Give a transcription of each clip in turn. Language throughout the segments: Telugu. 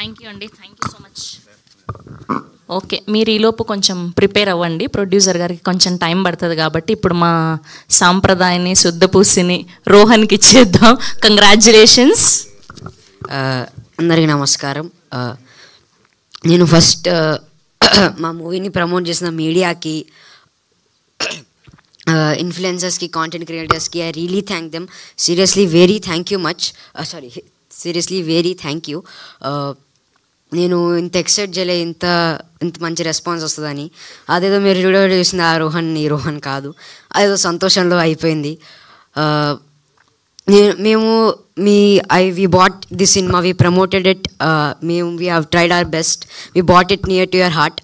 థ్యాంక్ యూ అండి, thank you so much. Okay, మీరు ఈలోపు కొంచెం ప్రిపేర్ అవ్వండి, ప్రొడ్యూసర్ గారికి కొంచెం టైం పడుతుంది కాబట్టి. ఇప్పుడు మా సాంప్రదాయాన్ని శుద్ధపూసిని రోహన్కి ఇచ్చేద్దాం. కంగ్రాచ్యులేషన్స్. అందరికీ నమస్కారం. నేను ఫస్ట్ మా మూవీని ప్రమోట్ చేసిన మీడియాకి, ఇన్ఫ్లుయెన్సర్స్కి, కాంటెంట్ క్రియేటర్స్కి I really thank them. Seriously very thank you much. Seriously very thank you. నేను ఇంత ఎక్సైట్ చేయలే ఇంత మంచి రెస్పాన్స్ వస్తుందని. అదేదో మీరు వీడియో చూసింది ఆ రోహన్ ఈ రోహన్ కాదు, అదేదో సంతోషంలో అయిపోయింది. మేము we bought this cinema, we promoted it, we have tried our best, we bought it near to your heart.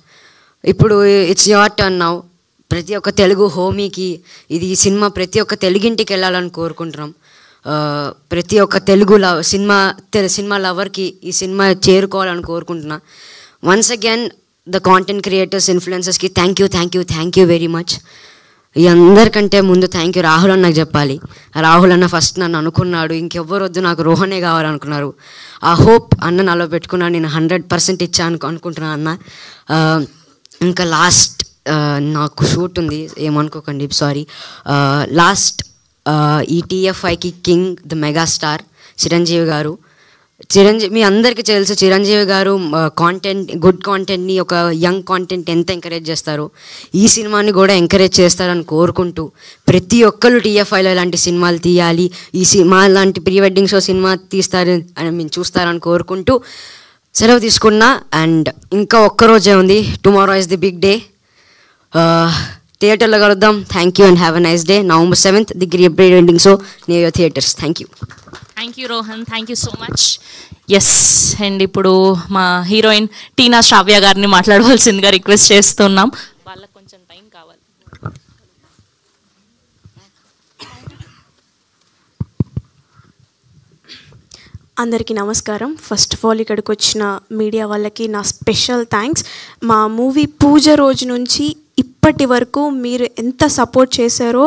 ఇప్పుడు ఇట్స్ యువర్ టర్న్ నౌ. ప్రతి ఒక్క తెలుగు హోమీకి ఇది సినిమా ప్రతి ఒక్క తెలుగింటికి వెళ్ళాలని కోరుకుంటున్నాం. ప్రతి ఒక్క తెలుగు సినిమా లవర్కి ఈ సినిమా చేరుకోవాలని కోరుకుంటున్నా. Once again the content creators, ఇన్ఫ్లుయెన్సర్స్కి థ్యాంక్ యూ వెరీ మచ్. ఈ అందరికంటే ముందు థ్యాంక్ యూ రాహుల్ అన్నకు చెప్పాలి. రాహుల్ అన్న ఫస్ట్ నన్ను అనుకున్నాడు, ఇంకెవ్వరు వద్దు నాకు రోహనే కావాలనుకున్నారు. ఆ హోప్ అన్న నాలో పెట్టుకున్నాను, నేను 100% ఇచ్చాను అనుకుంటున్నాను అన్న. ఇంకా లాస్ట్ నాకు షూట్ ఉంది, ఏమనుకోకండి, సారీ. లాస్ట్ ఈ TFIకి కింగ్ ద మెగాస్టార్ చిరంజీవి గారు. మీ అందరికీ తెలుసు చిరంజీవి గారు గుడ్ కాంటెంట్ని, ఒక యంగ్ కాంటెంట్ ఎంత ఎంకరేజ్ చేస్తారో ఈ సినిమాని కూడా ఎంకరేజ్ చేస్తారని కోరుకుంటూ, ప్రతి ఒక్కరు TFIలో ఇలాంటి సినిమాలు తీయాలి, ఈ సినిమా లాంటి ప్రీ వెడ్డింగ్ షో సినిమా మీరు చూస్తారని కోరుకుంటూ సెలవు తీసుకున్నా. అండ్ ఇంకా ఒక్కరోజే ఉంది, tomorrow is the big day. థియేటర్లో కలుద్దాం. Thank you and have a nice day. November 7th the pre wedding show near your theatres. Thank you Rohan, thank you so much. Yes, and ఇప్పుడు మా హీరోయిన్ టీనా శ్రావ్య గారిని మాట్లాడవలసిందిగా రిక్వెస్ట్ చేస్తున్నాం. వాళ్ళకి కొంచెం టైం కావాలి. అందరికీ నమస్కారం. ఫస్ట్ ఆఫ్ ఆల్ ఇక్కడికి వచ్చిన మీడియా వాళ్ళకి నా స్పెషల్ థ్యాంక్స్. మా మూవీ పూజ రోజు నుంచి ఇప్పటి వరకు మీరు ఎంత సపోర్ట్ చేశారో